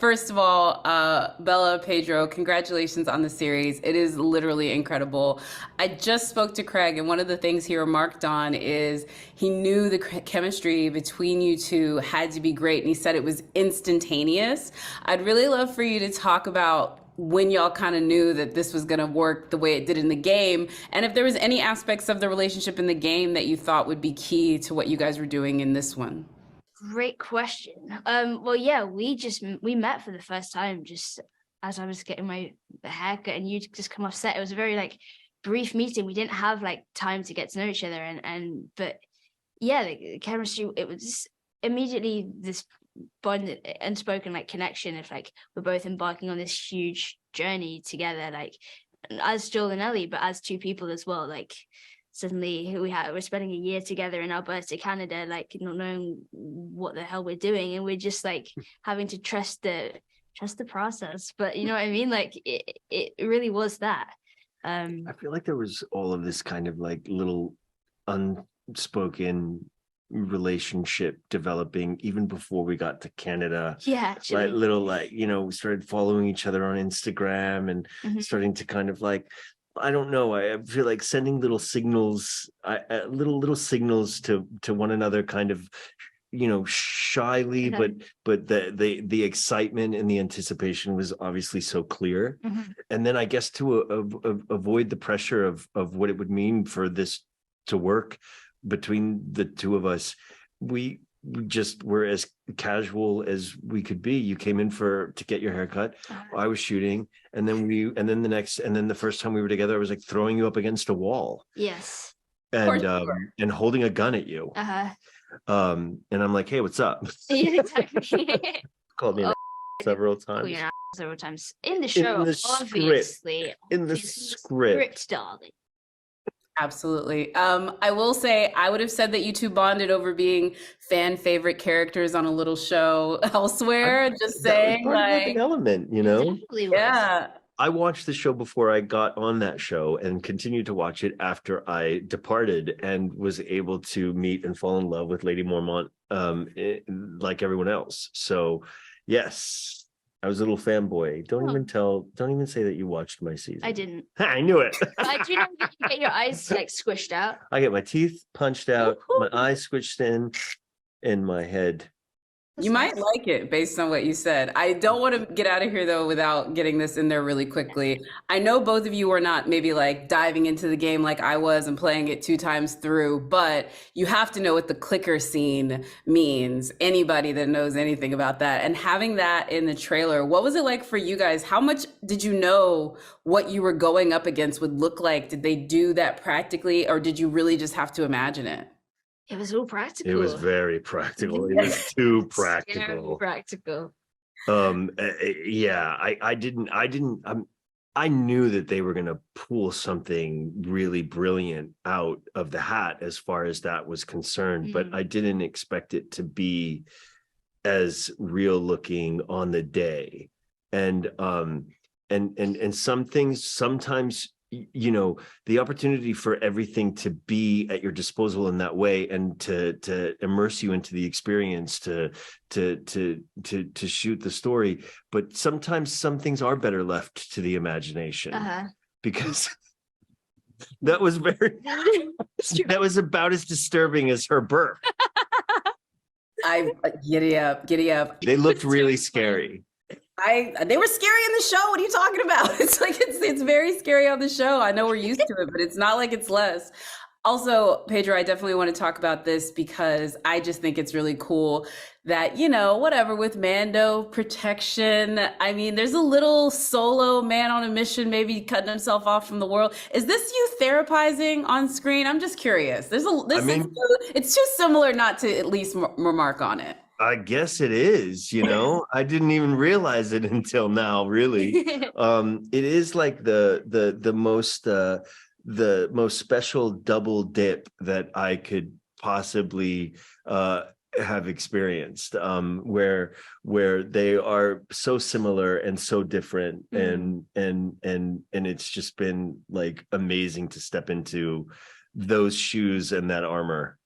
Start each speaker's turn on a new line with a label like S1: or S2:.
S1: First of all, Bella, Pedro, congratulations on the series. It is literally incredible. I just spoke to Craig, and one of the things he remarked on is he knew the chemistry between you two had to be great, and he said it was instantaneous. I'd really love for you to talk about when y'all kind of knew that this was going to work the way it did in the game, and if there was any aspects of the relationship in the game that you thought would be key to what you guys were doing in this one.
S2: Great question. Well, yeah, we met for the first time just as I was getting my haircut, and you just come off set. It was a very like brief meeting. We didn't have like time to get to know each other, and but yeah, the chemistry. It was just immediately this bond, unspoken like connection of like we're both embarking on this huge journey together, like as Joel and Ellie, but as two people as well. Like suddenly we're spending a year together in Alberta, Canada, like not knowing what the hell we're doing, and we're just like having to trust the process. But you know what I mean? Like it really was that.
S3: I feel like there was all of this kind of like little unspoken relationship developing even before we got to Canada.
S2: Yeah, actually.
S3: Like little, like, you know, we started following each other on Instagram and starting to kind of like, I don't know, I feel like sending little signals, little signals to one another, kind of, you know, shyly, but the excitement and the anticipation was obviously so clear. And then I guess to avoid the pressure of what it would mean for this to work between the two of us, we just were as casual as we could be. You came in to get your haircut. I was shooting, and then the first time we were together, I was like throwing you up against a wall.
S2: Yes.
S3: And holding a gun at you. And I'm like, hey, what's up?
S2: Yeah, exactly.
S3: Called me several times.
S2: Yeah, several times in the show,
S3: in the
S2: obviously.
S3: In the script,
S2: darling.
S1: Absolutely. I will say I would have said that you two bonded over being fan favorite characters on a little show elsewhere. Just saying, like
S3: an element, you know.
S1: Yeah.
S3: I watched the show before I got on that show and continued to watch it after I departed, and was able to meet and fall in love with Lady Mormont like everyone else. So yes, I was a little fanboy. Don't even say that you watched my season.
S2: I didn't.
S3: I knew it.
S2: Do you know you get your eyes like squished out?
S3: I get my teeth punched out, my eyes squished in my head.
S1: You might like it based on what you said. I don't want to get out of here though without getting this in there really quickly. I know both of you were not maybe like diving into the game like I was and playing it 2 times through, but you have to know what the clicker scene means. Anybody that knows anything about that, and having that in the trailer, what was it like for you guys? How much did you know what you were going up against would look like? Did they do that practically, or did you really just have to imagine it?
S2: It was all practical.
S3: It was very practical. It was too practical.
S2: Very practical.
S3: Yeah, I knew that they were going to pull something really brilliant out of the hat as far as that was concerned, but I didn't expect it to be as real looking on the day. And some things sometimes, you know, the opportunity for everything to be at your disposal in that way, and to immerse you into the experience, to shoot the story. But sometimes some things are better left to the imagination, because that was that was about as disturbing as her birth.
S1: Giddy up.
S3: They looked really scary.
S1: They were scary in the show. What are you talking about? It's like it's very scary on the show. I know we're used to it, but it's not like it's less. Also, Pedro, I definitely want to talk about this because I just think it's really cool that, you know, whatever with Mando protection. I mean, there's a little solo man on a mission, maybe cutting himself off from the world. Is this you therapizing on screen? I'm just curious. It's too similar not to at least remark on it.
S3: I guess it is, you know. I didn't even realize it until now, really. It is like the most special double dip that I could possibly have experienced, where they are so similar and so different, and it's just been like amazing to step into those shoes and that armor.